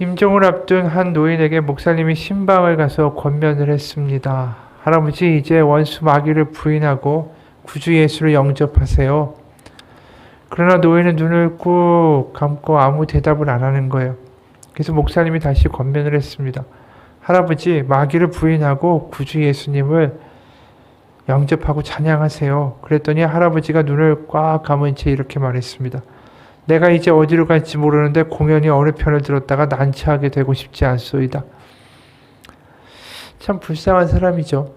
임종을 앞둔 한 노인에게 목사님이 신방을 가서 권면을 했습니다. 할아버지, 이제 원수 마귀를 부인하고 구주 예수를 영접하세요. 그러나 노인은 눈을 꾹 감고 아무 대답을 안 하는 거예요. 그래서 목사님이 다시 권면을 했습니다. 할아버지, 마귀를 부인하고 구주 예수님을 영접하고 찬양하세요. 그랬더니 할아버지가 눈을 꽉 감은 채 이렇게 말했습니다. 내가 이제 어디로 갈지 모르는데 공연히 어느 편을 들었다가 난처하게 되고 싶지 않소이다. 참 불쌍한 사람이죠.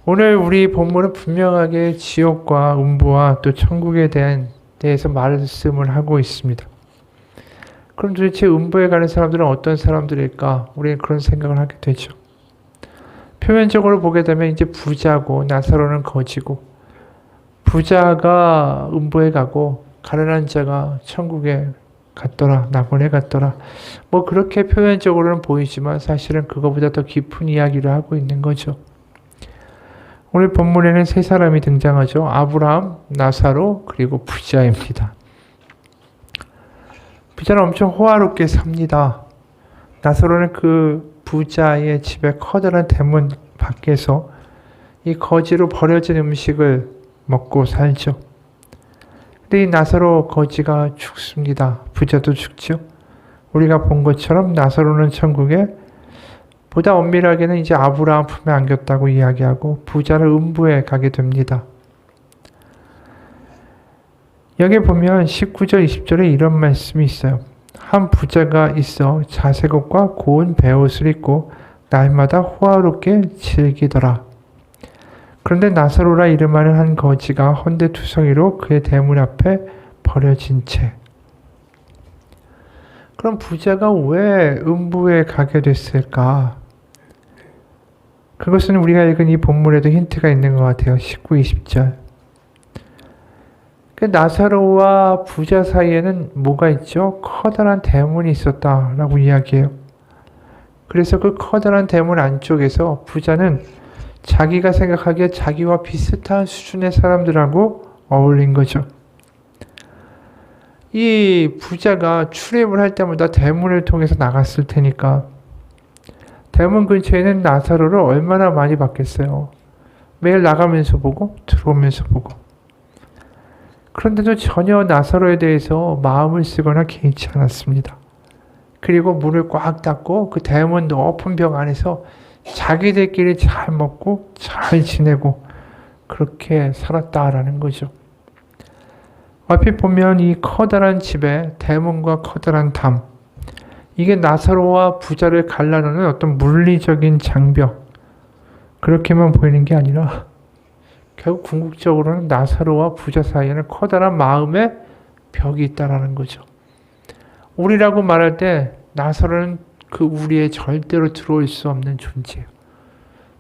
오늘 우리 본문은 분명하게 지옥과 음부와 또 천국에 대해서 말씀을 하고 있습니다. 그럼 도대체 음부에 가는 사람들은 어떤 사람들일까? 우리는 그런 생각을 하게 되죠. 표면적으로 보게 되면 이제 부자고 나사로는 거지고, 부자가 음부에 가고 가난한 자가 천국에 갔더라, 낙원에 갔더라. 뭐 그렇게 표면적으로는 보이지만 사실은 그거보다 더 깊은 이야기를 하고 있는 거죠. 오늘 본문에는 세 사람이 등장하죠. 아브라함, 나사로, 그리고 부자입니다. 부자는 엄청 호화롭게 삽니다. 나사로는 그 부자의 집에 커다란 대문 밖에서 이 거지로 버려진 음식을 먹고 살죠. 근데 이 나사로 거지가 죽습니다. 부자도 죽죠. 우리가 본 것처럼 나사로는 천국에, 보다 엄밀하게는 이제 아브라함 품에 안겼다고 이야기하고, 부자는 음부에 가게 됩니다. 여기 보면 19절 20절에 이런 말씀이 있어요. 한 부자가 있어 자색 옷과 고운 베옷을 입고 날마다 호화롭게 즐기더라. 그런데 나사로라 이름하는 한 거지가 헌데투성이로 그의 대문 앞에 버려진 채. 그럼 부자가 왜 음부에 가게 됐을까? 그것은 우리가 읽은 이 본문에도 힌트가 있는 것 같아요. 19, 20절. 그 나사로와 부자 사이에는 뭐가 있죠? 커다란 대문이 있었다라고 이야기해요. 그래서 그 커다란 대문 안쪽에서 부자는 자기가 생각하기에 자기와 비슷한 수준의 사람들하고 어울린 거죠. 이 부자가 출입을 할 때마다 대문을 통해서 나갔을 테니까 대문 근처에는 나사로를 얼마나 많이 봤겠어요. 매일 나가면서 보고 들어오면서 보고. 그런데도 전혀 나사로에 대해서 마음을 쓰거나 개의치 않았습니다. 그리고 문을 꽉 닫고 그 대문 높은 벽 안에서 자기들끼리 잘 먹고 잘 지내고 그렇게 살았다라는 거죠. 앞에 보면 이 커다란 집에 대문과 커다란 담, 이게 나사로와 부자를 갈라놓는 어떤 물리적인 장벽, 그렇게만 보이는 게 아니라 결국 궁극적으로는 나사로와 부자 사이에는 커다란 마음의 벽이 있다라는 거죠. 우리라고 말할 때 나사로는 그 우리에 절대로 들어올 수 없는 존재예요.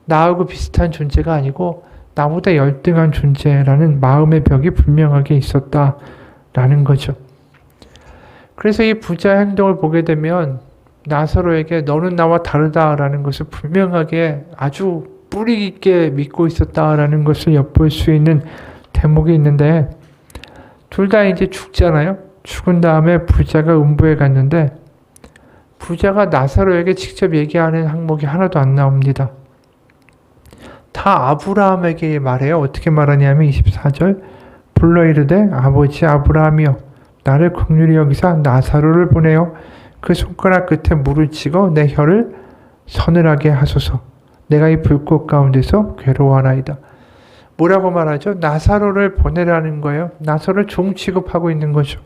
나하고 비슷한 존재가 아니고 나보다 열등한 존재라는 마음의 벽이 분명하게 있었다라는 거죠. 그래서 이 부자의 행동을 보게 되면 나사로에게 너는 나와 다르다라는 것을 분명하게 아주 뿌리 깊게 믿고 있었다라는 것을 엿볼 수 있는 대목이 있는데, 둘 다 이제 죽잖아요. 죽은 다음에 부자가 음부에 갔는데 부자가 나사로에게 직접 얘기하는 항목이 하나도 안 나옵니다. 다 아브라함에게 말해요. 어떻게 말하냐면 24절 불러 이르되 아버지 아브라함이여 나를 긍휼히 여기사 나사로를 보내어 그 손가락 끝에 물을 찍어 내 혀를 서늘하게 하소서. 내가 이 불꽃 가운데서 괴로워하나이다. 뭐라고 말하죠? 나사로를 보내라는 거예요. 나사로를 종 취급하고 있는 거죠.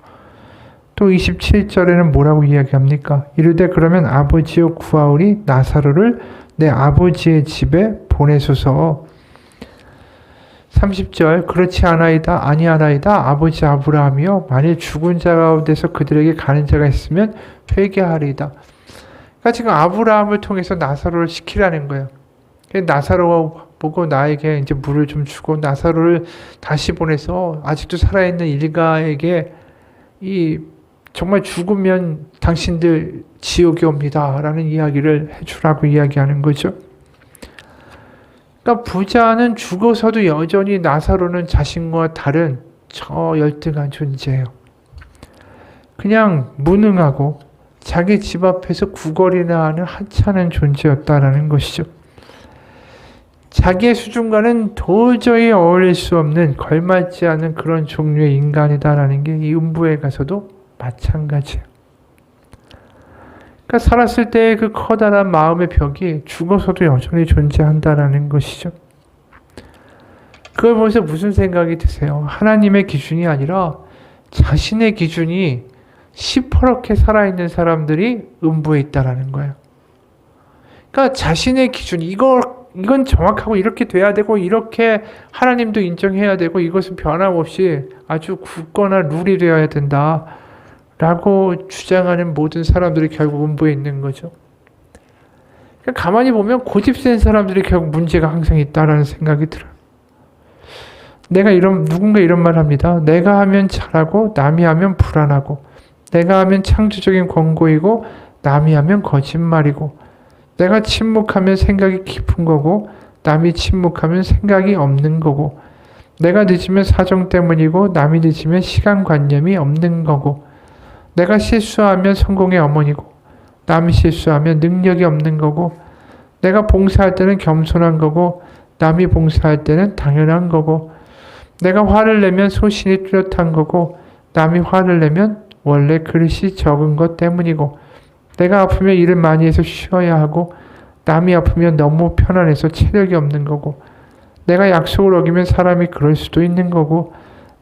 또 27절에는 뭐라고 이야기합니까? 이르되 그러면 아버지여 구하오니 나사로를 내 아버지의 집에 보내소서. 30절 그렇지 않아이다 아니하나이다 아버지 아브라함이여 만일 죽은 자 가운데서 그들에게 가는 자가 있으면 회개하리이다. 그러니까 지금 아브라함을 통해서 나사로를 시키라는 거예요. 나사로가 보고 나에게 이제 물을 좀 주고 나사로를 다시 보내서 아직도 살아있는 일가에게 이 정말 죽으면 당신들 지옥에 옵니다 라는 이야기를 해주라고 이야기하는 거죠. 그러니까 부자는 죽어서도 여전히 나사로는 자신과 다른 저 열등한 존재예요. 그냥 무능하고 자기 집 앞에서 구걸이나 하는 하찮은 존재였다라는 것이죠. 자기의 수준과는 도저히 어울릴 수 없는, 걸맞지 않은 그런 종류의 인간이다라는 게 이 음부에 가서도 마찬가지예요. 그러니까 살았을 때의 그 커다란 마음의 벽이 죽어서도 여전히 존재한다라는 것이죠. 그걸 보면서 무슨 생각이 드세요? 하나님의 기준이 아니라 자신의 기준이 시퍼렇게 살아있는 사람들이 음부에 있다라는 거예요. 그러니까 자신의 기준, 이건 정확하고 이렇게 돼야 되고 이렇게 하나님도 인정해야 되고 이것은 변함없이 아주 굳거나 룰이 되어야 된다 라고 주장하는 모든 사람들이 결국 음부에 있는 거죠. 그러니까 가만히 보면 고집센 사람들이 결국 문제가 항상 있다라는 생각이 들어요. 누군가 이런 말 합니다. 내가 하면 잘하고 남이 하면 불안하고, 내가 하면 창조적인 권고이고 남이 하면 거짓말이고, 내가 침묵하면 생각이 깊은 거고 남이 침묵하면 생각이 없는 거고, 내가 늦으면 사정 때문이고 남이 늦으면 시간관념이 없는 거고, 내가 실수하면 성공의 어머니고 남이 실수하면 능력이 없는 거고, 내가 봉사할 때는 겸손한 거고 남이 봉사할 때는 당연한 거고, 내가 화를 내면 소신이 뚜렷한 거고 남이 화를 내면 원래 그릇이 적은 것 때문이고, 내가 아프면 일을 많이 해서 쉬어야 하고 남이 아프면 너무 편안해서 체력이 없는 거고, 내가 약속을 어기면 사람이 그럴 수도 있는 거고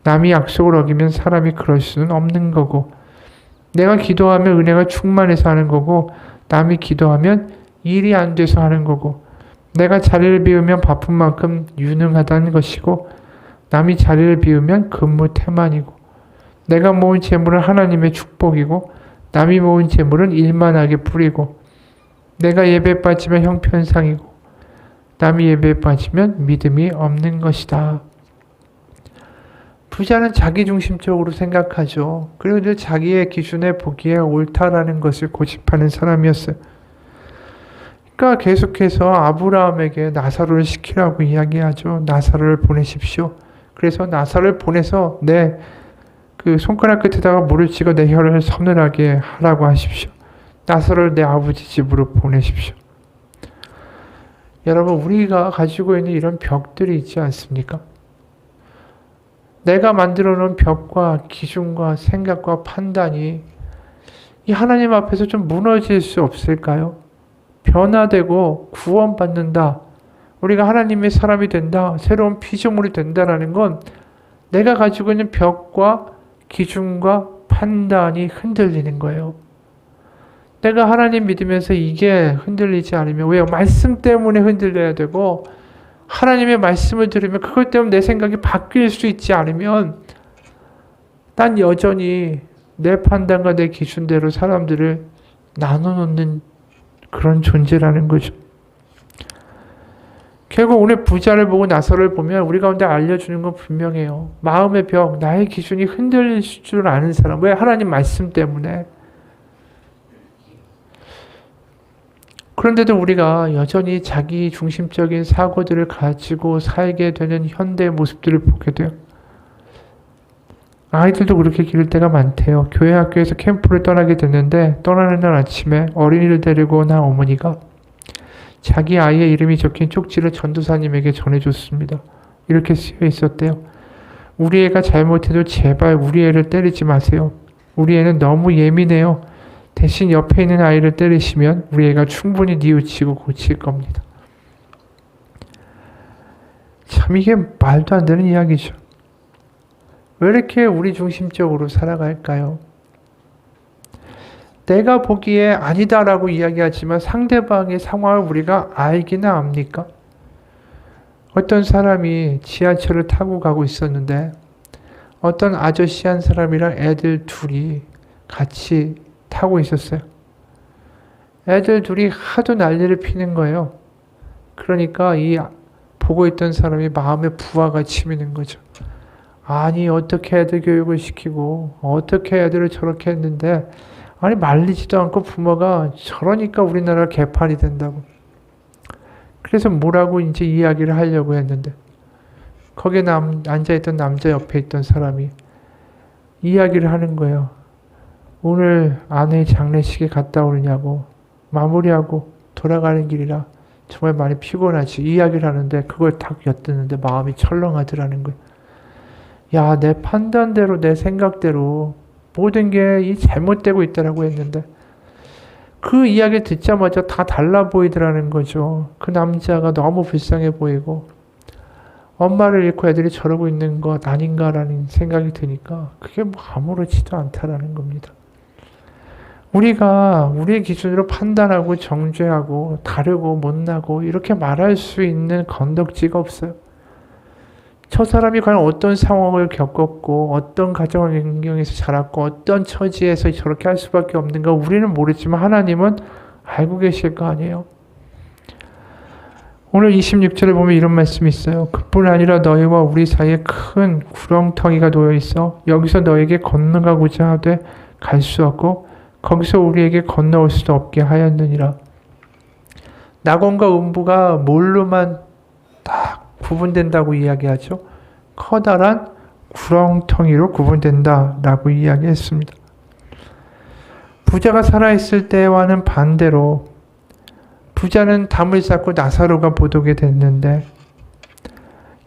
남이 약속을 어기면 사람이 그럴 수는 없는 거고, 내가 기도하면 은혜가 충만해서 하는 거고 남이 기도하면 일이 안 돼서 하는 거고, 내가 자리를 비우면 바쁜 만큼 유능하다는 것이고 남이 자리를 비우면 근무 태만이고, 내가 모은 재물은 하나님의 축복이고 남이 모은 재물은 일만하게 뿌리고, 내가 예배에 빠지면 형편상이고 남이 예배에 빠지면 믿음이 없는 것이다. 부자는 자기중심적으로 생각하죠. 그리고 늘 자기의 기준에 보기에 옳다라는 것을 고집하는 사람이었어요. 그러니까 계속해서 아브라함에게 나사로를 시키라고 이야기하죠. 나사로를 보내십시오. 그래서 나사로를 보내서 내 그 손가락 끝에다가 물을 찍어 내 혀를 서늘하게 하라고 하십시오. 나사로를 내 아버지 집으로 보내십시오. 여러분, 우리가 가지고 있는 이런 벽들이 있지 않습니까? 내가 만들어 놓은 벽과 기준과 생각과 판단이 이 하나님 앞에서 좀 무너질 수 없을까요? 변화되고 구원받는다. 우리가 하나님의 사람이 된다. 새로운 피조물이 된다라는 건 내가 가지고 있는 벽과 기준과 판단이 흔들리는 거예요. 내가 하나님 믿으면서 이게 흔들리지 않으면, 왜요? 말씀 때문에 흔들려야 되고, 하나님의 말씀을 들으면 그것 때문에 내 생각이 바뀔 수 있지 않으면 난 여전히 내 판단과 내 기준대로 사람들을 나눠놓는 그런 존재라는 거죠. 결국 오늘 부자를 보고 나사로를 보면 우리 가운데 알려주는 건 분명해요. 마음의 벽, 나의 기준이 흔들릴 줄 아는 사람. 왜? 하나님 말씀 때문에. 그런데도 우리가 여전히 자기 중심적인 사고들을 가지고 살게 되는 현대의 모습들을 보게 돼요. 아이들도 그렇게 기를 때가 많대요. 교회 학교에서 캠프를 떠나게 됐는데 떠나는 날 아침에 어린이를 데리고 온 한 어머니가 자기 아이의 이름이 적힌 쪽지를 전도사님에게 전해줬습니다. 이렇게 쓰여 있었대요. 우리 애가 잘못해도 제발 우리 애를 때리지 마세요. 우리 애는 너무 예민해요. 대신 옆에 있는 아이를 때리시면 우리 애가 충분히 뉘우치고 고칠 겁니다. 참 이게 말도 안 되는 이야기죠. 왜 이렇게 우리 중심적으로 살아갈까요? 내가 보기에 아니다라고 이야기하지만 상대방의 상황을 우리가 알기는 압니까? 어떤 사람이 지하철을 타고 가고 있었는데 어떤 아저씨 한 사람이랑 애들 둘이 같이 타고 있었어요. 애들 둘이 하도 난리를 피는 거예요. 그러니까 이 보고 있던 사람이 마음에 부하가 치미는 거죠. 아니 어떻게 애들 교육을 시키고 어떻게 애들을 저렇게 했는데 아니 말리지도 않고 부모가 저러니까 우리나라가 개판이 된다고. 그래서 뭐라고 이제 이야기를 하려고 했는데 거기에 앉아있던 남자 옆에 있던 사람이 이야기를 하는 거예요. 오늘 아내 장례식에 갔다 오느냐고 마무리하고 돌아가는 길이라 정말 많이 피곤하지 이야기를 하는데 그걸 딱 엿듣는데 마음이 철렁하더라는 거예요. 야, 내 판단대로 내 생각대로 모든 게 이 잘못되고 있다라고 했는데 그 이야기 듣자마자 다 달라 보이더라는 거죠. 그 남자가 너무 불쌍해 보이고 엄마를 잃고 애들이 저러고 있는 것 아닌가라는 생각이 드니까 그게 뭐 아무렇지도 않다라는 겁니다. 우리가 우리의 기준으로 판단하고 정죄하고 다르고 못나고 이렇게 말할 수 있는 건덕지가 없어요. 저 사람이 과연 어떤 상황을 겪었고 어떤 가정 환경에서 자랐고 어떤 처지에서 저렇게 할 수밖에 없는가 우리는 모르지만 하나님은 알고 계실 거 아니에요. 오늘 26절에 보면 이런 말씀이 있어요. 그뿐 아니라 너희와 우리 사이에 큰 구렁텅이가 놓여 있어 여기서 너에게 건너가고자 하되 갈 수 없고 거기서 우리에게 건너올 수도 없게 하였느니라. 낙원과 음부가 뭘로만 딱 구분된다고 이야기하죠. 커다란 구렁텅이로 구분된다라고 이야기했습니다. 부자가 살아있을 때와는 반대로 부자는 담을 쌓고 나사로가 보도게 됐는데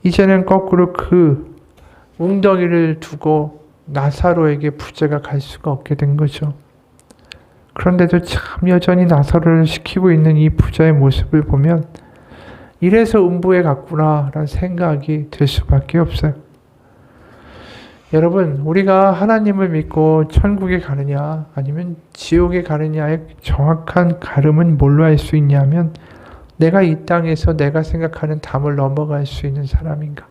이제는 거꾸로 그 웅덩이를 두고 나사로에게 부자가 갈 수가 없게 된 거죠. 그런데도 참 여전히 나사로를 시키고 있는 이 부자의 모습을 보면 이래서 음부에 갔구나 라는 생각이 들 수밖에 없어요. 여러분, 우리가 하나님을 믿고 천국에 가느냐 아니면 지옥에 가느냐의 정확한 가름은 뭘로 알 수 있냐면 내가 이 땅에서 내가 생각하는 담을 넘어갈 수 있는 사람인가,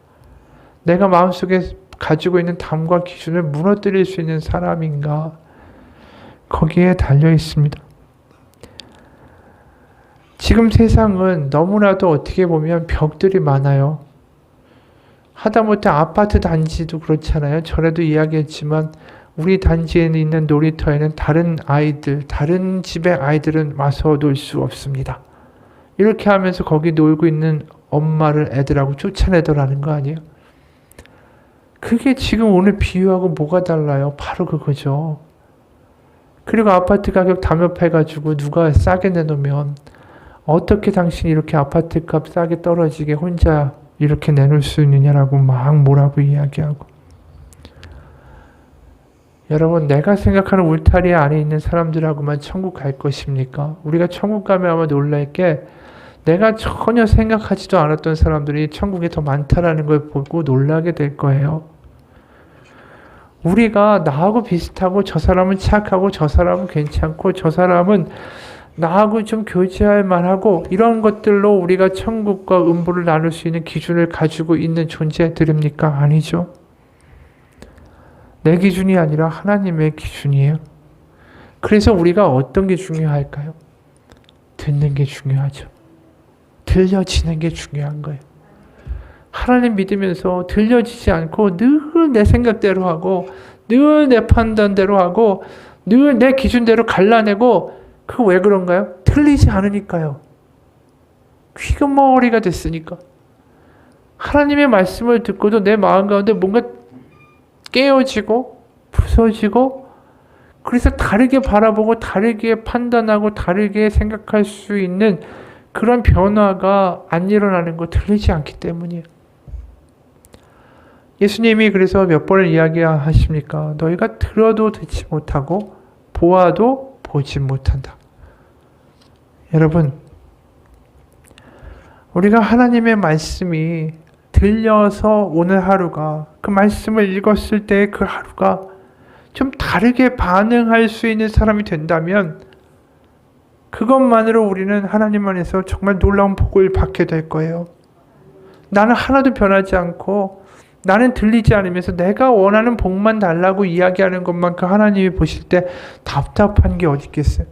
내가 마음속에 가지고 있는 담과 기준을 무너뜨릴 수 있는 사람인가, 거기에 달려 있습니다. 지금 세상은 너무나도 어떻게 보면 벽들이 많아요. 하다못해 아파트 단지도 그렇잖아요. 전에도 이야기했지만 우리 단지에 있는 놀이터에는 다른 아이들, 다른 집의 아이들은 와서 놀 수 없습니다. 이렇게 하면서 거기 놀고 있는 엄마를 애들하고 쫓아내더라는 거 아니에요? 그게 지금 오늘 비유하고 뭐가 달라요? 바로 그거죠. 그리고 아파트 가격 담협해가지고 누가 싸게 내놓으면 어떻게 당신이 이렇게 아파트 값 싸게 떨어지게 혼자 이렇게 내놓을 수 있느냐라고 막 뭐라고 이야기하고. 여러분, 내가 생각하는 울타리 안에 있는 사람들하고만 천국 갈 것입니까? 우리가 천국 가면 아마 놀랄 게 내가 전혀 생각하지도 않았던 사람들이 천국에 더 많다라는 걸 보고 놀라게 될 거예요. 우리가 나하고 비슷하고 저 사람은 착하고 저 사람은 괜찮고 저 사람은 나하고 좀 교제할 만하고 이런 것들로 우리가 천국과 음부를 나눌 수 있는 기준을 가지고 있는 존재들입니까? 아니죠. 내 기준이 아니라 하나님의 기준이에요. 그래서 우리가 어떤 게 중요할까요? 듣는 게 중요하죠. 들려지는 게 중요한 거예요. 하나님 믿으면서 들려지지 않고 늘 내 생각대로 하고 늘 내 판단대로 하고 늘 내 기준대로 갈라내고 그거 왜 그런가요? 틀리지 않으니까요. 귀머거리가 됐으니까. 하나님의 말씀을 듣고도 내 마음 가운데 뭔가 깨어지고 부서지고 그래서 다르게 바라보고 다르게 판단하고 다르게 생각할 수 있는 그런 변화가 안 일어나는 거 틀리지 않기 때문이에요. 예수님이 그래서 몇 번을 이야기하십니까? 너희가 들어도 듣지 못하고 보아도 보지 못한다. 여러분, 우리가 하나님의 말씀이 들려서 오늘 하루가 그 말씀을 읽었을 때 그 하루가 좀 다르게 반응할 수 있는 사람이 된다면 그것만으로 우리는 하나님 안에서 정말 놀라운 복을 받게 될 거예요. 나는 하나도 변하지 않고 나는 들리지 않으면서 내가 원하는 복만 달라고 이야기하는 것만큼 하나님이 보실 때 답답한 게 어디 있겠어요?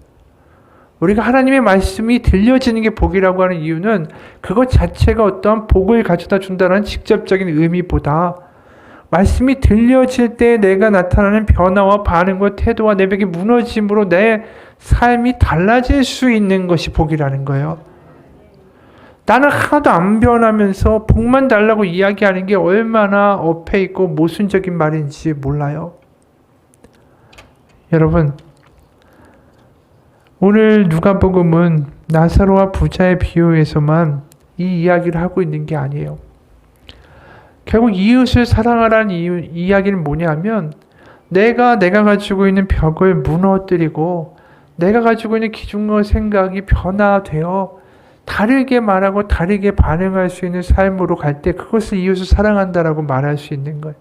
우리가 하나님의 말씀이 들려지는 게 복이라고 하는 이유는 그것 자체가 어떠한 복을 가져다 준다는 직접적인 의미보다 말씀이 들려질 때 내가 나타나는 변화와 반응과 태도와 내 벽이 무너짐으로 내 삶이 달라질 수 있는 것이 복이라는 거예요. 나는 하나도 안 변하면서 복만 달라고 이야기하는 게 얼마나 어폐 있고 모순적인 말인지 몰라요. 여러분, 오늘 누가복음은 나사로와 부자의 비유에서만 이 이야기를 하고 있는 게 아니에요. 결국 이웃을 사랑하라는 이야기는 뭐냐면 내가 가지고 있는 벽을 무너뜨리고 내가 가지고 있는 기준과 생각이 변화되어 다르게 말하고 다르게 반응할 수 있는 삶으로 갈 때 그것을 이웃을 사랑한다라고 말할 수 있는 거예요.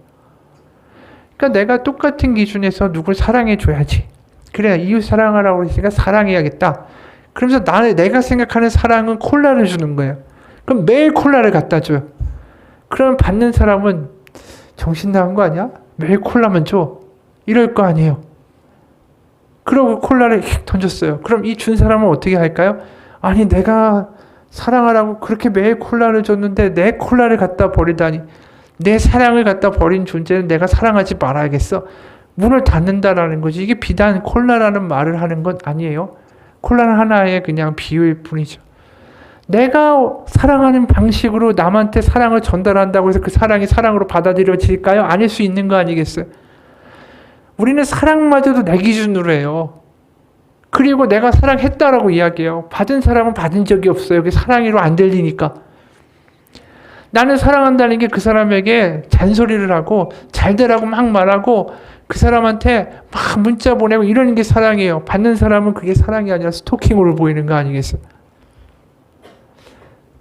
그러니까 내가 똑같은 기준에서 누굴 사랑해줘야지. 그래, 이웃 사랑하라고 했으니까 사랑해야겠다. 그러면서 내가 생각하는 사랑은 콜라를 주는 거예요. 그럼 매일 콜라를 갖다 줘요. 그러면 받는 사람은 정신 나간 거 아니야? 매일 콜라만 줘. 이럴 거 아니에요. 그러고 콜라를 휙 던졌어요. 그럼 이 준 사람은 어떻게 할까요? 아니, 내가 사랑하라고 그렇게 매일 콜라를 줬는데 내 콜라를 갖다 버리다니. 내 사랑을 갖다 버린 존재는 내가 사랑하지 말아야겠어. 문을 닫는다라는 거지. 이게 비단 콜라라는 말을 하는 건 아니에요. 콜라는 하나의 그냥 비유일 뿐이죠. 내가 사랑하는 방식으로 남한테 사랑을 전달한다고 해서 그 사랑이 사랑으로 받아들여질까요? 아닐 수 있는 거 아니겠어요? 우리는 사랑마저도 내 기준으로 해요. 그리고 내가 사랑했다라고 이야기해요. 받은 사람은 받은 적이 없어요. 그게 사랑으로 안 들리니까. 나는 사랑한다는 게 그 사람에게 잔소리를 하고 잘 되라고 막 말하고 그 사람한테 막 문자 보내고 이러는 게 사랑이에요. 받는 사람은 그게 사랑이 아니라 스토킹으로 보이는 거 아니겠어요?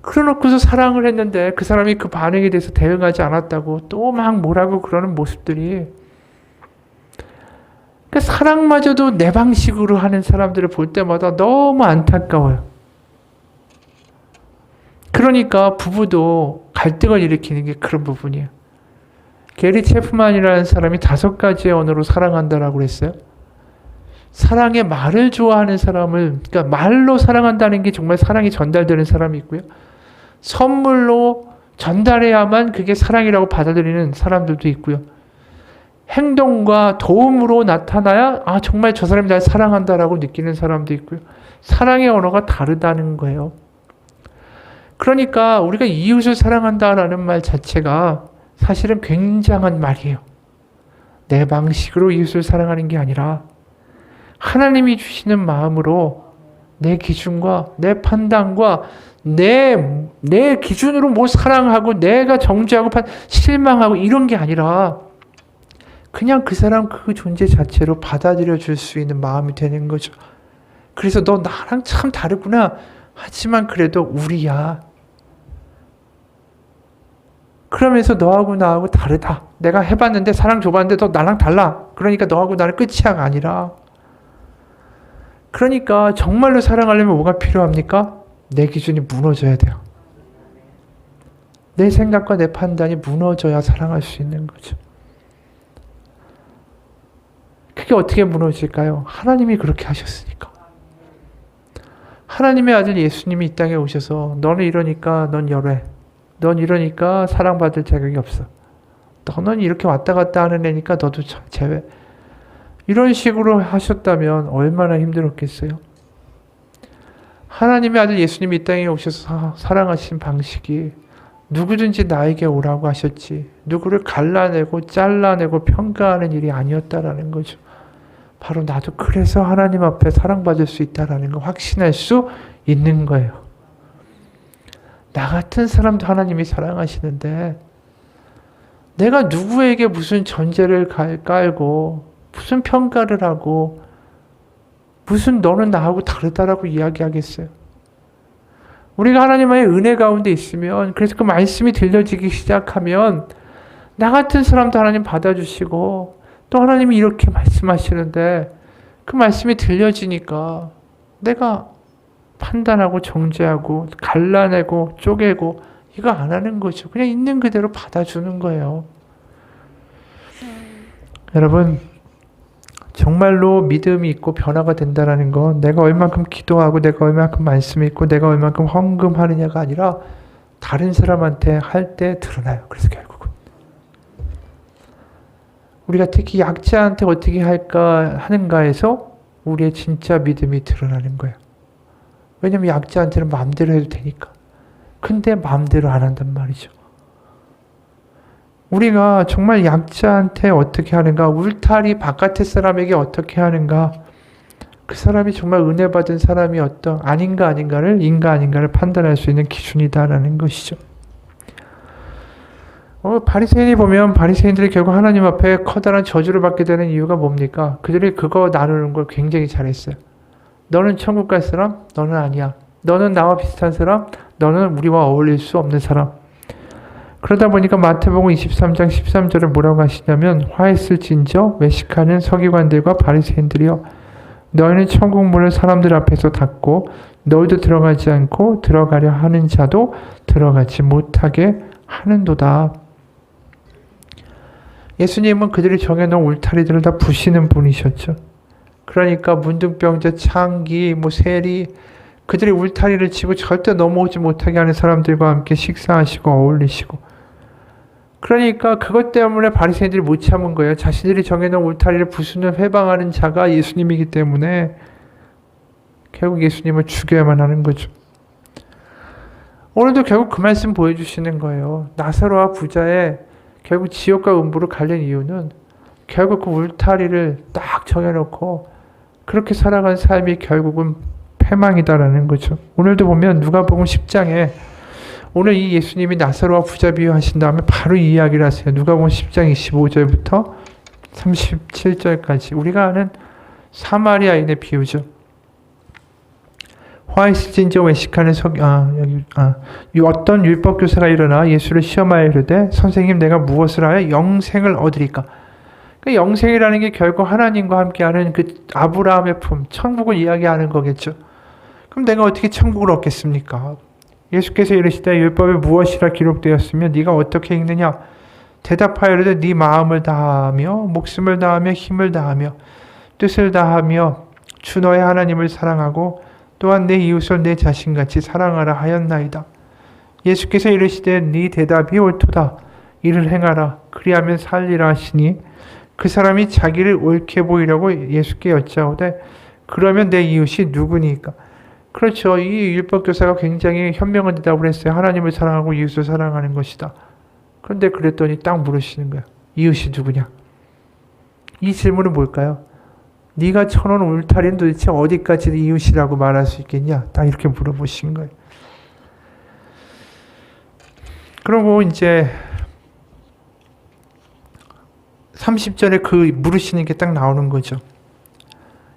그러놓고서 사랑을 했는데 그 사람이 그 반응에 대해서 대응하지 않았다고 또 막 뭐라고 그러는 모습들이, 그러니까 사랑마저도 내 방식으로 하는 사람들을 볼 때마다 너무 안타까워요. 그러니까 부부도 갈등을 일으키는 게 그런 부분이에요. 게리 체프만이라는 사람이 5가지의 언어로 사랑한다라고 그랬어요. 사랑의 말을 좋아하는 사람을, 그러니까 말로 사랑한다는 게 정말 사랑이 전달되는 사람이 있고요. 선물로 전달해야만 그게 사랑이라고 받아들이는 사람들도 있고요. 행동과 도움으로 나타나야 정말 저 사람이 날 사랑한다라고 느끼는 사람도 있고요. 사랑의 언어가 다르다는 거예요. 그러니까 우리가 이웃을 사랑한다라는 말 자체가 사실은 굉장한 말이에요. 내 방식으로 이웃을 사랑하는 게 아니라 하나님이 주시는 마음으로 내 기준과 내 판단과 내 기준으로 뭐 사랑하고 내가 정죄하고 실망하고 이런 게 아니라 그냥 그 사람 그 존재 자체로 받아들여 줄 수 있는 마음이 되는 거죠. 그래서 너 나랑 참 다르구나. 하지만 그래도 우리야. 그러면서 너하고 나하고 다르다. 내가 해봤는데 사랑 줘봤는데 너 나랑 달라. 그러니까 너하고 나는 끝이야가 아니라, 그러니까 정말로 사랑하려면 뭐가 필요합니까? 내 기준이 무너져야 돼요. 내 생각과 내 판단이 무너져야 사랑할 수 있는 거죠. 그게 어떻게 무너질까요? 하나님이 그렇게 하셨으니까. 하나님의 아들 예수님이 이 땅에 오셔서 너는 이러니까 넌 열애. 넌 이러니까 사랑받을 자격이 없어. 너는 이렇게 왔다 갔다 하는 애니까 너도 제외. 이런 식으로 하셨다면 얼마나 힘들었겠어요? 하나님의 아들 예수님이 이 땅에 오셔서 사랑하신 방식이 누구든지 나에게 오라고 하셨지 누구를 갈라내고 잘라내고 평가하는 일이 아니었다라는 거죠. 바로 나도 그래서 하나님 앞에 사랑받을 수 있다라는 거 확신할 수 있는 거예요. 나 같은 사람도 하나님이 사랑하시는데 내가 누구에게 무슨 전제를 깔고 무슨 평가를 하고 무슨 너는 나하고 다르다라고 이야기하겠어요. 우리가 하나님의 은혜 가운데 있으면, 그래서 그 말씀이 들려지기 시작하면 나 같은 사람도 하나님 받아주시고 또 하나님이 이렇게 말씀하시는데 그 말씀이 들려지니까 내가 판단하고 정죄하고 갈라내고 쪼개고 이거 안 하는 거죠. 그냥 있는 그대로 받아주는 거예요. 여러분, 정말로 믿음이 있고 변화가 된다는 건 내가 얼만큼 기도하고 내가 얼만큼 말씀 읽고 내가 얼만큼 헌금하느냐가 아니라 다른 사람한테 할 때 드러나요. 그래서 결국은 우리가 특히 약자한테 어떻게 할까 하는가에서 우리의 진짜 믿음이 드러나는 거예요. 왜냐면 약자한테는 마음대로 해도 되니까. 근데 마음대로 안 한단 말이죠. 우리가 정말 약자한테 어떻게 하는가, 울타리 바깥의 사람에게 어떻게 하는가, 그 사람이 정말 은혜 받은 사람이 아닌가를 판단할 수 있는 기준이다라는 것이죠. 바리새인이 보면 바리새인들이 결국 하나님 앞에 커다란 저주를 받게 되는 이유가 뭡니까? 그들이 그거 나누는 걸 굉장히 잘했어요. 너는 천국 갈 사람? 너는 아니야. 너는 나와 비슷한 사람? 너는 우리와 어울릴 수 없는 사람. 그러다 보니까 마태복음 23장 13절에 뭐라고 하시냐면 화했을진저 외식하는 서기관들과 바리새인들이여 너희는 천국 문을 사람들 앞에서 닫고 너희도 들어가지 않고 들어가려 하는 자도 들어가지 못하게 하는도다. 예수님은 그들이 정해놓은 울타리들을 다 부시는 분이셨죠. 그러니까 문둥병자, 창기, 세리, 그들이 울타리를 치고 절대 넘어오지 못하게 하는 사람들과 함께 식사하시고 어울리시고, 그러니까 그것 때문에 바리새인들이 못 참은 거예요. 자신들이 정해놓은 울타리를 부수는 회방하는 자가 예수님이기 때문에 결국 예수님을 죽여야만 하는 거죠. 오늘도 결국 그 말씀 보여주시는 거예요. 나사로와 부자의 결국 지옥과 음부로 갈린 이유는 결국 그 울타리를 딱 정해놓고 그렇게 살아간 삶이 결국은 패망이다라는 거죠. 오늘도 보면 누가복음 10장에 오늘 이 예수님이 나사로와 부자 비유하신 다음에 바로 이 이야기를 하세요. 누가복음 10장 25절부터 37절까지 우리가 아는 사마리아인의 비유죠. 화있을진저 외식하는 어떤 율법 교사가 일어나 예수를 시험하여 이르되 선생님 내가 무엇을 하여 영생을 얻으리까? 그 영생이라는 게 결국 하나님과 함께하는 그 아브라함의 품, 천국을 이야기하는 거겠죠. 그럼 내가 어떻게 천국을 얻겠습니까? 예수께서 이르시되 율법에 무엇이라 기록되었으며 네가 어떻게 읽느냐? 대답하여 이르되 네 마음을 다하며 목숨을 다하며 힘을 다하며 뜻을 다하며 주 너의 하나님을 사랑하고 또한 내 이웃을 내 자신같이 사랑하라 하였나이다. 예수께서 이르시되 네 대답이 옳도다. 이를 행하라. 그리하면 살리라 하시니 그 사람이 자기를 옳게 보이려고 예수께 여짜오되 그러면 내 이웃이 누구니까? 그렇죠. 이 율법교사가 굉장히 현명한 대답을 했어요. 하나님을 사랑하고 이웃을 사랑하는 것이다. 그런데 그랬더니 딱 물으시는 거예요. 이웃이 누구냐? 이 질문은 뭘까요? 네가 쳐놓은 울타리는 도대체 어디까지 이웃이라고 말할 수 있겠냐? 딱 이렇게 물어보신 거예요. 그리고 이제 30절에 그 물으시는 게 딱 나오는 거죠.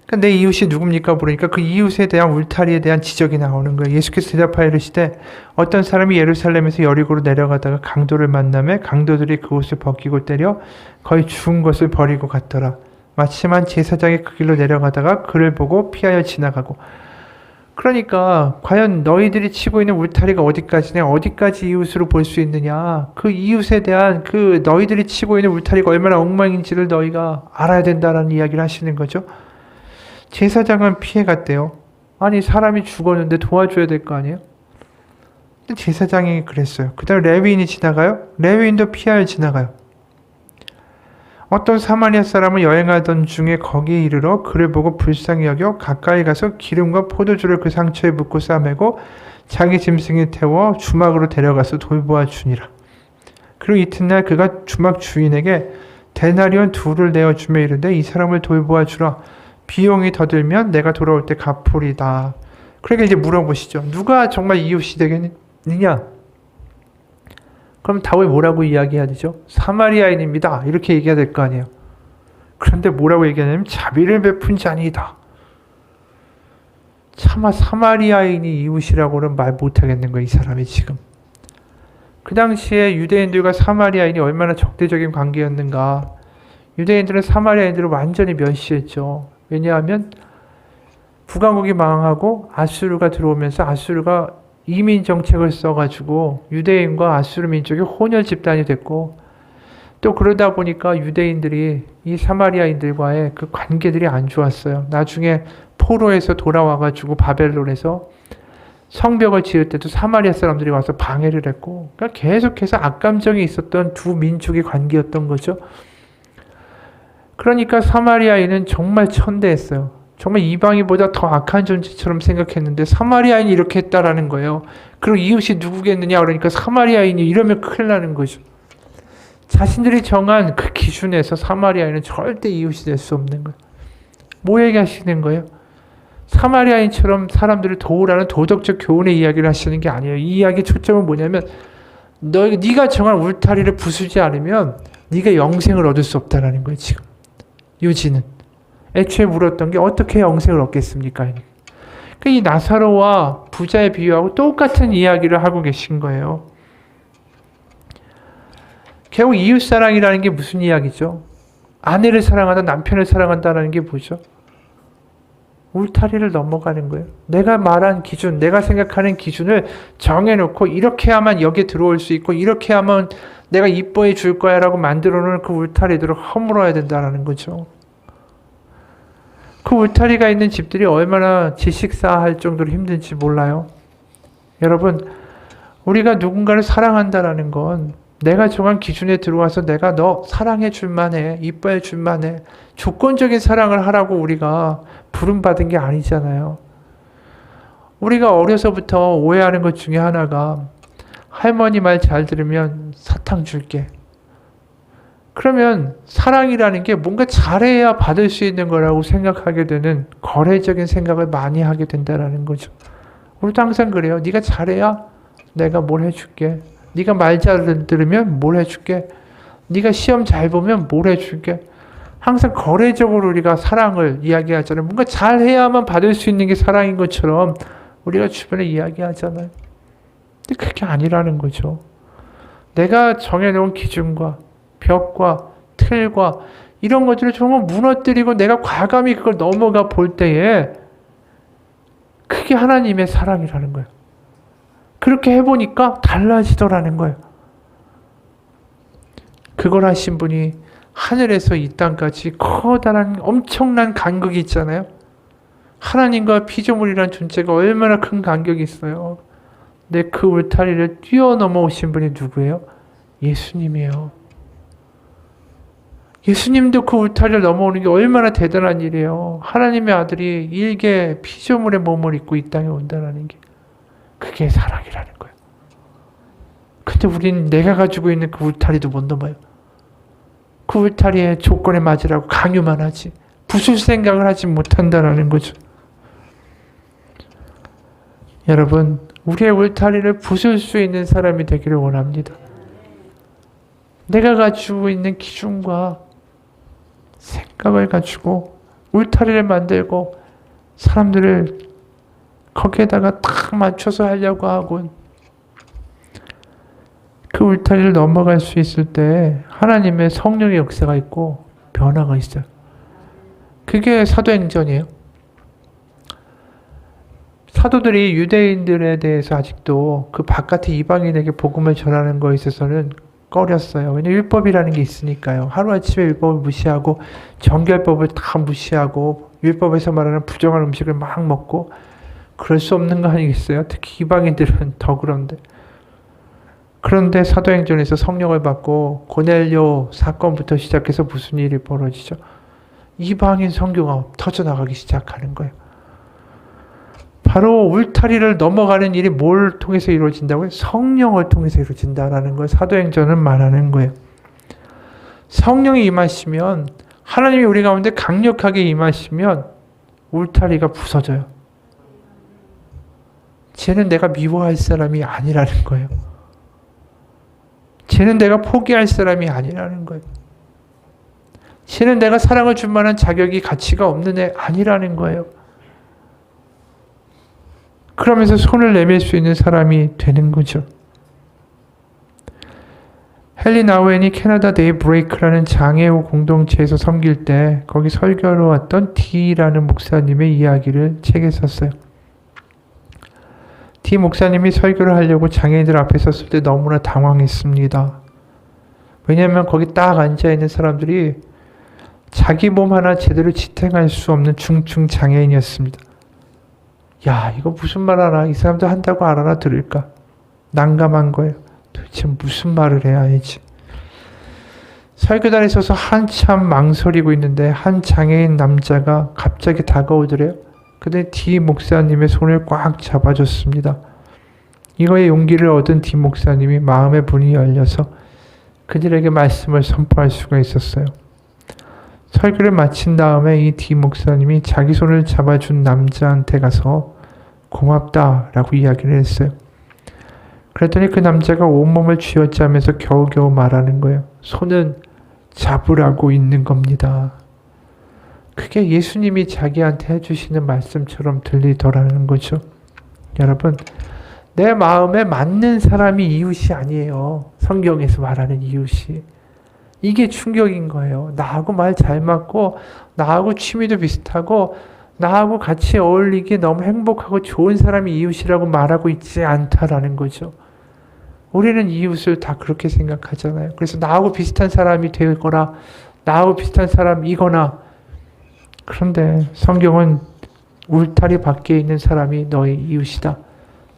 그러니까 내 이웃이 누굽니까? 물으니까 그 이웃에 대한 울타리에 대한 지적이 나오는 거예요. 예수께서 대답하여 이르시되 어떤 사람이 예루살렘에서 여리고로 내려가다가 강도를 만나매 강도들이 그 옷을 벗기고 때려 거의 죽은 것을 버리고 갔더라. 마침한 제사장이 그 길로 내려가다가 그를 보고 피하여 지나가고. 그러니까 과연 너희들이 치고 있는 울타리가 어디까지냐, 어디까지 이웃으로 볼 수 있느냐, 그 이웃에 대한 그 너희들이 치고 있는 울타리가 얼마나 엉망인지를 너희가 알아야 된다는 이야기를 하시는 거죠. 제사장은 피해갔대요. 아니 사람이 죽었는데 도와줘야 될 거 아니에요? 근데 제사장이 그랬어요. 그 다음에 레위인이 지나가요? 레위인도 피하여 지나가요. 어떤 사마리아 사람은 여행하던 중에 거기에 이르러 그를 보고 불쌍히 여겨 가까이 가서 기름과 포도주를 그 상처에 붓고 싸매고 자기 짐승에 태워 주막으로 데려가서 돌보아 주니라. 그리고 이튿날 그가 주막 주인에게 데나리온 2를 내어주며 이르되 이 사람을 돌보아 주라. 비용이 더 들면 내가 돌아올 때 갚으리다. 그러니까 이제 물어보시죠. 누가 정말 이웃이 되겠느냐? 그럼 다윗 뭐라고 이야기해야 되죠? 사마리아인입니다. 이렇게 얘기해야 될 거 아니에요. 그런데 뭐라고 얘기하냐면 자비를 베푼 자니이다. 차마 사마리아인이 이웃이라고는 말 못하겠는 거예요. 이 사람이 지금. 그 당시에 유대인들과 사마리아인이 얼마나 적대적인 관계였는가. 유대인들은 사마리아인들을 완전히 멸시했죠. 왜냐하면 북왕국이 망하고 아수르가 들어오면서 아수르가 이민 정책을 써가지고 유대인과 아수르 민족이 혼혈 집단이 됐고, 또 그러다 보니까 유대인들이 이 사마리아인들과의 그 관계들이 안 좋았어요. 나중에 포로에서 돌아와가지고 바벨론에서 성벽을 지을 때도 사마리아 사람들이 와서 방해를 했고, 그러니까 계속해서 악감정이 있었던 두 민족의 관계였던 거죠. 그러니까 사마리아인은 정말 천대했어요. 정말 이방인보다 더 악한 존재처럼 생각했는데 사마리아인이 이렇게 했다라는 거예요. 그리고 이웃이 누구겠느냐 그러니까 사마리아인이 이러면 큰일 나는 거죠. 자신들이 정한 그 기준에서 사마리아인은 절대 이웃이 될 수 없는 거예요. 뭐 얘기하시는 거예요? 사마리아인처럼 사람들을 도우라는 도덕적 교훈의 이야기를 하시는 게 아니에요. 이 이야기의 초점은 뭐냐면 네가 정한 울타리를 부수지 않으면 네가 영생을 얻을 수 없다는 거예요. 지금 요지는 애초에 물었던 게 어떻게 영생을 얻겠습니까? 그러니까 이 나사로와 부자의 비유하고 똑같은 이야기를 하고 계신 거예요. 결국 이웃사랑이라는 게 무슨 이야기죠? 아내를 사랑한다, 남편을 사랑한다는 게 뭐죠? 울타리를 넘어가는 거예요. 내가 말한 기준, 내가 생각하는 기준을 정해놓고 이렇게 하면 여기에 들어올 수 있고 이렇게 하면 내가 이뻐해 줄 거야 라고 만들어놓은 그 울타리들을 허물어야 된다는 거죠. 그 울타리가 있는 집들이 얼마나 지식사할 정도로 힘든지 몰라요. 여러분, 우리가 누군가를 사랑한다라는 건 내가 정한 기준에 들어와서 내가 너 사랑해 줄만해, 이뻐해 줄만해, 조건적인 사랑을 하라고 우리가 부름받은 게 아니잖아요. 우리가 어려서부터 오해하는 것 중에 하나가 할머니 말 잘 들으면 사탕 줄게. 그러면 사랑이라는 게 뭔가 잘해야 받을 수 있는 거라고 생각하게 되는 거래적인 생각을 많이 하게 된다는 거죠. 우리도 항상 그래요. 네가 잘해야 내가 뭘 해줄게. 네가 말 잘 들으면 뭘 해줄게. 네가 시험 잘 보면 뭘 해줄게. 항상 거래적으로 우리가 사랑을 이야기하잖아요. 뭔가 잘해야만 받을 수 있는 게 사랑인 것처럼 우리가 주변에 이야기하잖아요. 근데 그게 아니라는 거죠. 내가 정해놓은 기준과 벽과 틀과 이런 것들을 정말 무너뜨리고 내가 과감히 그걸 넘어가 볼 때에 그게 하나님의 사랑이라는 거예요. 그렇게 해보니까 달라지더라는 거예요. 그걸 하신 분이 하늘에서 이 땅까지 커다란 엄청난 간격이 있잖아요. 하나님과 피조물이라는 존재가 얼마나 큰 간격이 있어요. 근데 그 울타리를 뛰어넘어 오신 분이 누구예요? 예수님이에요. 예수님도 그 울타리를 넘어오는 게 얼마나 대단한 일이에요. 하나님의 아들이 일개 피조물의 몸을 입고 이 땅에 온다는 게 그게 사랑이라는 거예요. 근데 우리는 내가 가지고 있는 그 울타리도 못 넘어요. 그 울타리의 조건에 맞으라고 강요만 하지 부술 생각을 하지 못한다는 거죠. 여러분, 우리의 울타리를 부술 수 있는 사람이 되기를 원합니다. 내가 가지고 있는 기준과 생각을 가지고 울타리를 만들고 사람들을 거기에다가 딱 맞춰서 하려고 하고 그 울타리를 넘어갈 수 있을 때 하나님의 성령의 역사가 있고 변화가 있어요. 그게 사도행전이에요. 사도들이 유대인들에 대해서 아직도 그 바깥의 이방인에게 복음을 전하는 거에 있어서는 꺼렸어요. 왜냐하면 율법이라는 게 있으니까요. 하루아침에 율법을 무시하고 정결법을 다 무시하고 율법에서 말하는 부정한 음식을 막 먹고 그럴 수 없는 거 아니겠어요? 특히 이방인들은 더 그런데. 그런데 사도행전에서 성령을 받고 고넬료 사건부터 시작해서 무슨 일이 벌어지죠? 이방인 선교가 터져나가기 시작하는 거예요. 바로 울타리를 넘어가는 일이 뭘 통해서 이루어진다고요? 성령을 통해서 이루어진다라는 걸 사도행전은 말하는 거예요. 성령이 임하시면 하나님이 우리 가운데 강력하게 임하시면 울타리가 부서져요. 쟤는 내가 미워할 사람이 아니라는 거예요. 쟤는 내가 포기할 사람이 아니라는 거예요. 쟤는 내가 사랑을 줄 만한 자격이 가치가 없는 애 아니라는 거예요. 그러면서 손을 내밀 수 있는 사람이 되는 거죠. 헨리 나우엔이 캐나다 데이브레이크라는 장애우 공동체에서 섬길 때 거기 설교로 왔던 D라는 목사님의 이야기를 책에 썼어요. D 목사님이 설교를 하려고 장애인들 앞에 섰을 때 너무나 당황했습니다. 왜냐하면 거기 딱 앉아있는 사람들이 자기 몸 하나 제대로 지탱할 수 없는 중증 장애인이었습니다. 야, 이거 무슨 말 하나? 이 사람들 한다고 알아나 들을까? 난감한 거예요. 도대체 무슨 말을 해야 할지. 설교단에 서서 한참 망설이고 있는데 한 장애인 남자가 갑자기 다가오더래요. 근데 D 목사님의 손을 꽉 잡아줬습니다. 이거에 용기를 얻은 D 목사님이 마음의 문이 열려서 그들에게 말씀을 선포할 수가 있었어요. 설교를 마친 다음에 이 디 목사님이 자기 손을 잡아준 남자한테 가서 고맙다라고 이야기를 했어요. 그랬더니 그 남자가 온몸을 쥐어짜면서 겨우겨우 말하는 거예요. 손은 잡으라고 있는 겁니다. 그게 예수님이 자기한테 해주시는 말씀처럼 들리더라는 거죠. 여러분, 내 마음에 맞는 사람이 이웃이 아니에요. 성경에서 말하는 이웃이. 이게 충격인 거예요. 나하고 말 잘 맞고 나하고 취미도 비슷하고 나하고 같이 어울리기 너무 행복하고 좋은 사람이 이웃이라고 말하고 있지 않다라는 거죠. 우리는 이웃을 다 그렇게 생각하잖아요. 그래서 나하고 비슷한 사람이 되거나 나하고 비슷한 사람이거나. 그런데 성경은 울타리 밖에 있는 사람이 너의 이웃이다.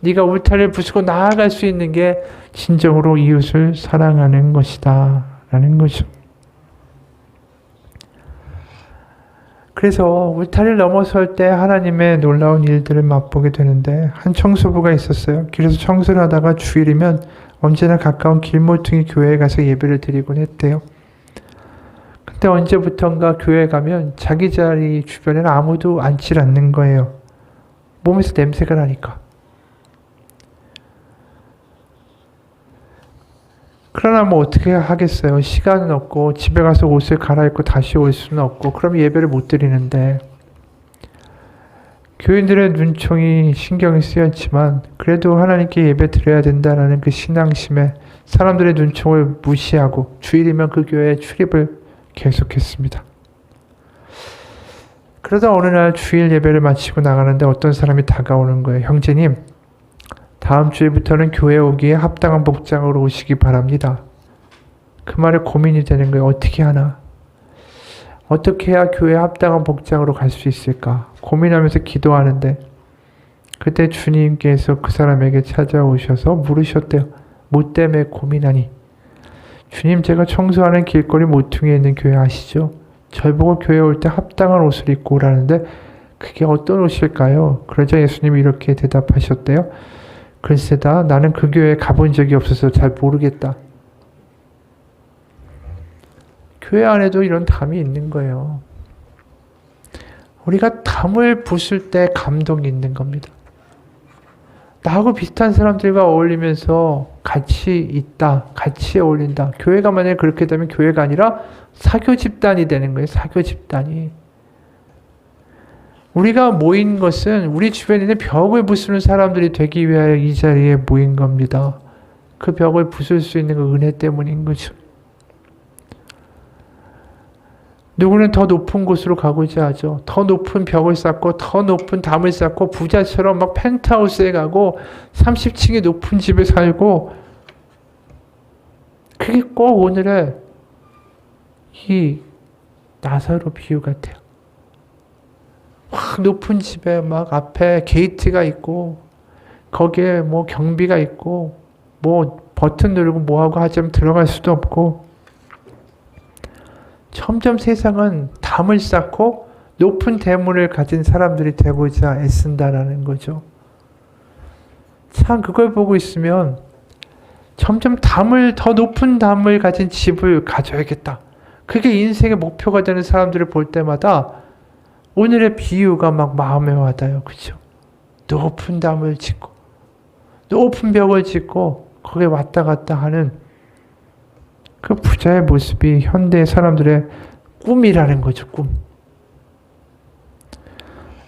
네가 울타리를 부수고 나아갈 수 있는 게 진정으로 이웃을 사랑하는 것이다 라는 거죠. 그래서 울타리를 넘어설 때 하나님의 놀라운 일들을 맛보게 되는데, 한 청소부가 있었어요. 길에서 청소를 하다가 주일이면 언제나 가까운 길모퉁이 교회에 가서 예배를 드리곤 했대요. 근데 언제부턴가 교회에 가면 자기 자리 주변에는 아무도 앉질 않는 거예요. 몸에서 냄새가 나니까. 그러나 뭐 어떻게 하겠어요. 시간은 없고 집에 가서 옷을 갈아입고 다시 올 수는 없고, 그럼 예배를 못 드리는데, 교인들의 눈총이 신경이 쓰였지만 그래도 하나님께 예배 드려야 된다는 그 신앙심에 사람들의 눈총을 무시하고 주일이면 그 교회에 출입을 계속했습니다. 그러다 어느 날 주일 예배를 마치고 나가는데 어떤 사람이 다가오는 거예요. 형제님, 다음 주일부터는 교회에 오기에 합당한 복장으로 오시기 바랍니다. 그 말에 고민이 되는 거예요. 어떻게 하나? 어떻게 해야 교회에 합당한 복장으로 갈 수 있을까? 고민하면서 기도하는데 그때 주님께서 그 사람에게 찾아오셔서 물으셨대요. 뭐 때문에 고민하니? 주님, 제가 청소하는 길거리 모퉁이에 있는 교회 아시죠? 절 보고 교회 올 때 합당한 옷을 입고 오라는데 그게 어떤 옷일까요? 그러자 예수님이 이렇게 대답하셨대요. 글쎄다, 나는 그 교회에 가본 적이 없어서 잘 모르겠다. 교회 안에도 이런 담이 있는 거예요. 우리가 담을 부술 때 감동이 있는 겁니다. 나하고 비슷한 사람들과 어울리면서 같이 있다, 같이 어울린다. 교회가 만약에 그렇게 되면 교회가 아니라 사교 집단이 되는 거예요. 사교 집단이. 우리가 모인 것은 우리 주변에 있는 벽을 부수는 사람들이 되기 위하여 이 자리에 모인 겁니다. 그 벽을 부술 수 있는 그 은혜 때문인 거죠. 누구는 더 높은 곳으로 가고자 하죠. 더 높은 벽을 쌓고 더 높은 담을 쌓고 부자처럼 막 펜트하우스에 가고 30층의 높은 집에 살고, 그게 꼭 오늘의 이 나사로 비유 같아요. 확 높은 집에 막 앞에 게이트가 있고 거기에 뭐 경비가 있고 뭐 버튼 누르고 뭐하고 하자면 들어갈 수도 없고, 점점 세상은 담을 쌓고 높은 대문을 가진 사람들이 되고자 애쓴다라는 거죠. 참 그걸 보고 있으면 점점 더 높은 담을 가진 집을 가져야겠다. 그게 인생의 목표가 되는 사람들을 볼 때마다 오늘의 비유가 막 마음에 와닿아요. 그죠? 높은 담을 짓고 높은 벽을 짓고 거기에 왔다 갔다 하는 그 부자의 모습이 현대 사람들의 꿈이라는 거죠. 꿈.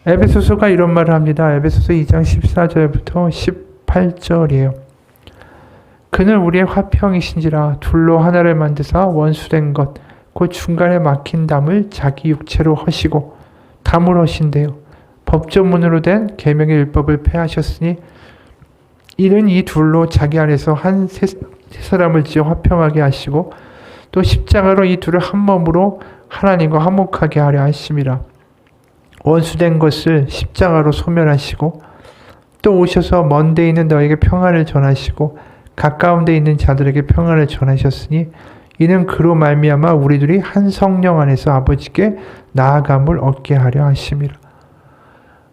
에베소서가 이런 말을 합니다. 에베소서 2장 14절부터 18절이에요. 그는 우리의 화평이신지라 둘로 하나를 만드사 원수된 것 곧 중간에 막힌 담을 자기 육체로 허시고 담을 허신대요. 법조문으로 된 계명의 율법을 폐하셨으니 이는 이 둘로 자기 안에서 한 세 사람을 지어 화평하게 하시고 또 십자가로 이 둘을 한 몸으로 하나님과 화목하게 하려 하심이라. 원수된 것을 십자가로 소멸하시고 또 오셔서 먼 데 있는 너에게 평안을 전하시고 가까운 데 있는 자들에게 평안을 전하셨으니 이는 그로 말미암아 우리들이 한 성령 안에서 아버지께 나아감을 얻게 하려 하심이라.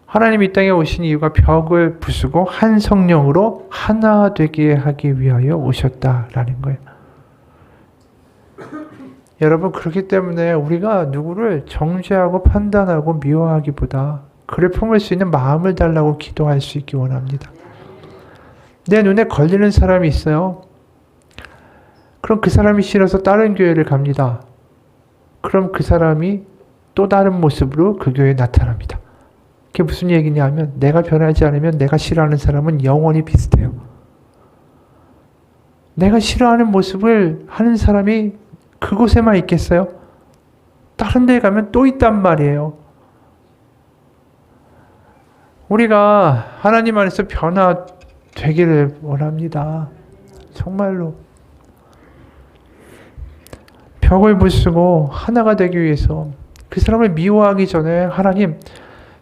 하나님이 이 땅에 오신 이유가 벽을 부수고 한 성령으로 하나 되게 하기 위하여 오셨다라는 거예요. 여러분, 그렇기 때문에 우리가 누구를 정죄하고 판단하고 미워하기보다 그를 품을 수 있는 마음을 달라고 기도할 수 있기 원합니다. 내 눈에 걸리는 사람이 있어요. 그럼 그 사람이 싫어서 다른 교회를 갑니다. 그럼 그 사람이 또 다른 모습으로 그 교회에 나타납니다. 그게 무슨 얘기냐 하면 내가 변하지 않으면 내가 싫어하는 사람은 영원히 비슷해요. 내가 싫어하는 모습을 하는 사람이 그곳에만 있겠어요? 다른 데 가면 또 있단 말이에요. 우리가 하나님 안에서 변화되기를 원합니다. 정말로. 벽을 부수고 하나가 되기 위해서 그 사람을 미워하기 전에 하나님,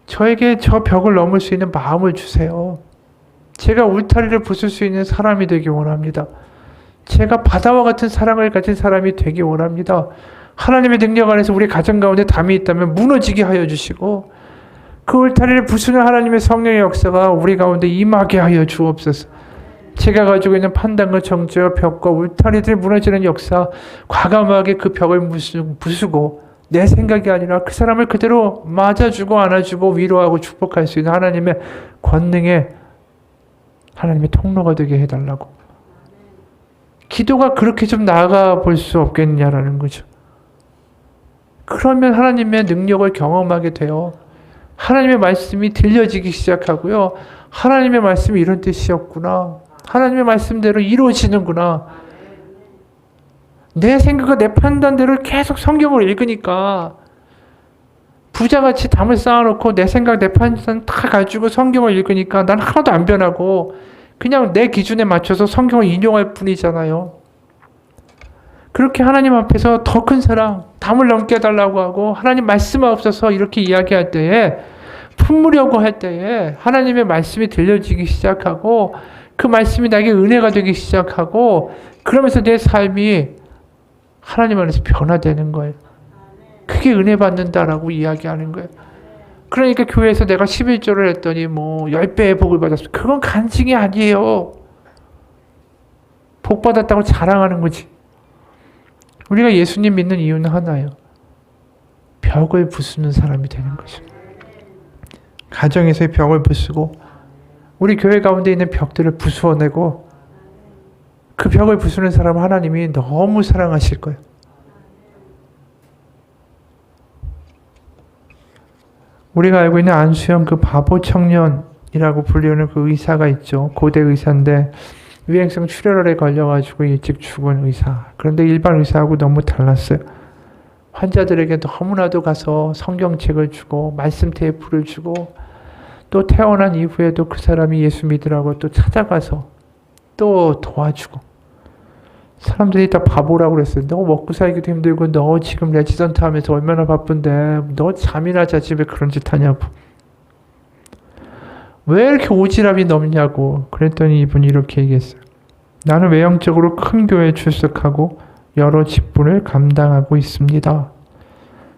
저에게 저 벽을 넘을 수 있는 마음을 주세요. 제가 울타리를 부술 수 있는 사람이 되기 원합니다. 제가 바다와 같은 사랑을 가진 사람이 되기 원합니다. 하나님의 능력 안에서 우리 가정 가운데 담이 있다면 무너지게 하여 주시고 그 울타리를 부수는 하나님의 성령의 역사가 우리 가운데 임하게 하여 주옵소서. 제가 가지고 있는 판단과 정죄와 벽과 울타리들이 무너지는 역사, 과감하게 그 벽을 부수고 내 생각이 아니라 그 사람을 그대로 맞아주고 안아주고 위로하고 축복할 수 있는 하나님의 권능에 하나님의 통로가 되게 해달라고. 기도가 그렇게 좀 나아가 볼 수 없겠냐라는 거죠. 그러면 하나님의 능력을 경험하게 돼요. 하나님의 말씀이 들려지기 시작하고요. 하나님의 말씀이 이런 뜻이었구나. 하나님의 말씀대로 이루어지는구나. 내 생각과 내 판단대로 계속 성경을 읽으니까 부자같이 담을 쌓아놓고 내 생각, 내 판단 다 가지고 성경을 읽으니까 난 하나도 안 변하고 그냥 내 기준에 맞춰서 성경을 인용할 뿐이잖아요. 그렇게 하나님 앞에서 더 큰 사랑, 담을 넘게 해달라고 하고 하나님 말씀 없어서 이렇게 이야기할 때에 품으려고 할 때에 하나님의 말씀이 들려지기 시작하고 그 말씀이 나에게 은혜가 되기 시작하고 그러면서 내 삶이 하나님 안에서 변화되는 거예요. 그게 은혜 받는다라고 이야기하는 거예요. 그러니까 교회에서 내가 11조를 했더니 뭐 10배의 복을 받았어. 그건 간증이 아니에요. 복 받았다고 자랑하는 거지. 우리가 예수님 믿는 이유는 하나예요. 벽을 부수는 사람이 되는 거죠. 가정에서의 벽을 부수고 우리 교회 가운데 있는 벽들을 부수어내고 그 벽을 부수는 사람 하나님이 너무 사랑하실 거예요. 우리가 알고 있는 안수영 그 바보 청년이라고 불리는 그 의사가 있죠. 고대 의사인데 위행성 출혈에 걸려가지고 일찍 죽은 의사. 그런데 일반 의사하고 너무 달랐어요. 환자들에게 너무나도 가서 성경책을 주고 말씀 테이프를 주고 또 태어난 이후에도 그 사람이 예수 믿으라고 또 찾아가서 또 도와주고 사람들이 다 바보라고 그랬어요. 너 먹고 살기도 힘들고 너 지금 레지던트 하면서 얼마나 바쁜데 너 잠이나 자지 왜 그런 짓 하냐고. 왜 이렇게 오지랖이 넓냐고. 그랬더니 이분이 이렇게 얘기했어요. 나는 외형적으로 큰 교회에 출석하고 여러 직분을 감당하고 있습니다.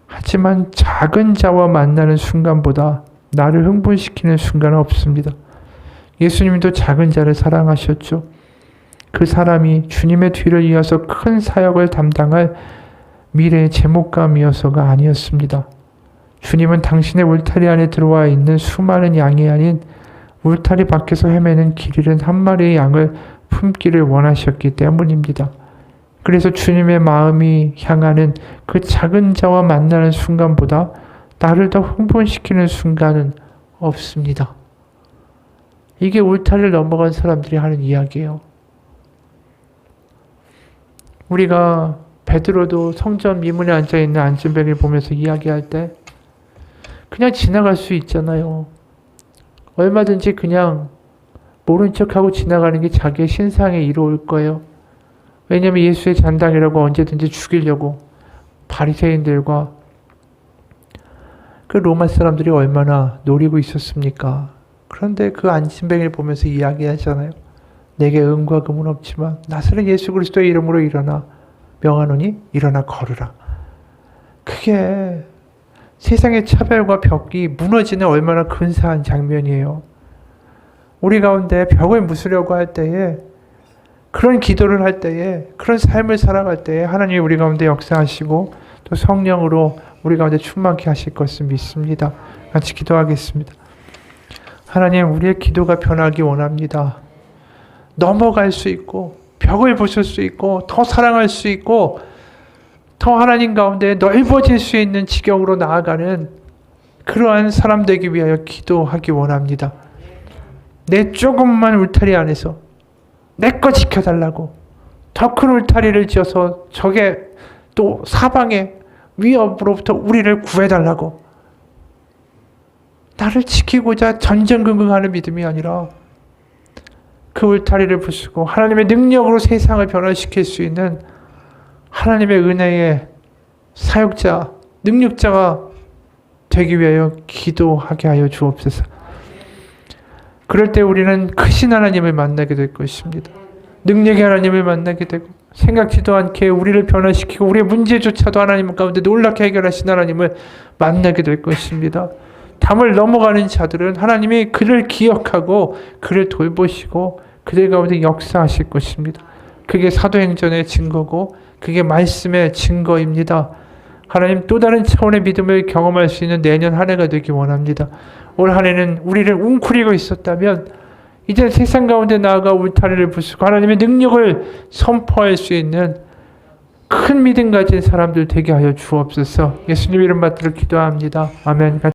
하지만 작은 자와 만나는 순간보다 나를 흥분시키는 순간은 없습니다. 예수님도 작은 자를 사랑하셨죠. 그 사람이 주님의 뒤를 이어서 큰 사역을 담당할 미래의 제목감이어서가 아니었습니다. 주님은 당신의 울타리 안에 들어와 있는 수많은 양이 아닌 울타리 밖에서 헤매는 길 잃은 한 마리의 양을 품기를 원하셨기 때문입니다. 그래서 주님의 마음이 향하는 그 작은 자와 만나는 순간보다 나를 더 흥분시키는 순간은 없습니다. 이게 울타리를 넘어간 사람들이 하는 이야기예요. 우리가 베드로도 성전 미문에 앉아있는 안진뱅이를 보면서 이야기할 때 그냥 지나갈 수 있잖아요. 얼마든지 그냥 모른 척하고 지나가는 게 자기의 신상에 이로울 거예요. 왜냐하면 예수의 잔당이라고 언제든지 죽이려고 바리새인들과 그 로마 사람들이 얼마나 노리고 있었습니까? 그런데 그 안진뱅이를 보면서 이야기하잖아요. 내게 은과 금은 없지만 나사렛 예수 그리스도의 이름으로 일어나 명하노니 일어나 걸으라. 그게 세상의 차별과 벽이 무너지는 얼마나 근사한 장면이에요. 우리 가운데 벽을 부수려고 할 때에 그런 기도를 할 때에, 그런 삶을 살아갈 때에 하나님이 우리 가운데 역사하시고 또 성령으로 우리 가운데 충만케 하실 것을 믿습니다. 같이 기도하겠습니다. 하나님, 우리의 기도가 변하기 원합니다. 넘어갈 수 있고 벽을 부술 수 있고 더 사랑할 수 있고 더 하나님 가운데 넓어질 수 있는 지경으로 나아가는 그러한 사람 되기 위하여 기도하기 원합니다. 내 조금만 울타리 안에서 내 거 지켜달라고 더 큰 울타리를 지어서 적의 또 사방의 위협으로부터 우리를 구해달라고 나를 지키고자 전전긍긍하는 믿음이 아니라 그 울타리를 부수고 하나님의 능력으로 세상을 변화시킬 수 있는 하나님의 은혜의 사역자, 능력자가 되기 위하여 기도하게 하여 주옵소서. 그럴 때 우리는 크신 하나님을 만나게 될 것입니다. 능력의 하나님을 만나게 되고 생각지도 않게 우리를 변화시키고 우리의 문제조차도 하나님 가운데 놀랍게 해결하신 하나님을 만나게 될 것입니다. 담을 넘어가는 자들은 하나님이 그를 기억하고 그를 돌보시고 그들 가운데 역사하실 것입니다. 그게 사도행전의 증거고 그게 말씀의 증거입니다. 하나님, 또 다른 차원의 믿음을 경험할 수 있는 내년 한 해가 되기 원합니다. 올 한 해는 우리를 웅크리고 있었다면 이제 세상 가운데 나아가 울타리를 부수고 하나님의 능력을 선포할 수 있는 큰 믿음 가진 사람들 되게 하여 주옵소서. 예수님 이름 받들어 기도합니다. 아멘.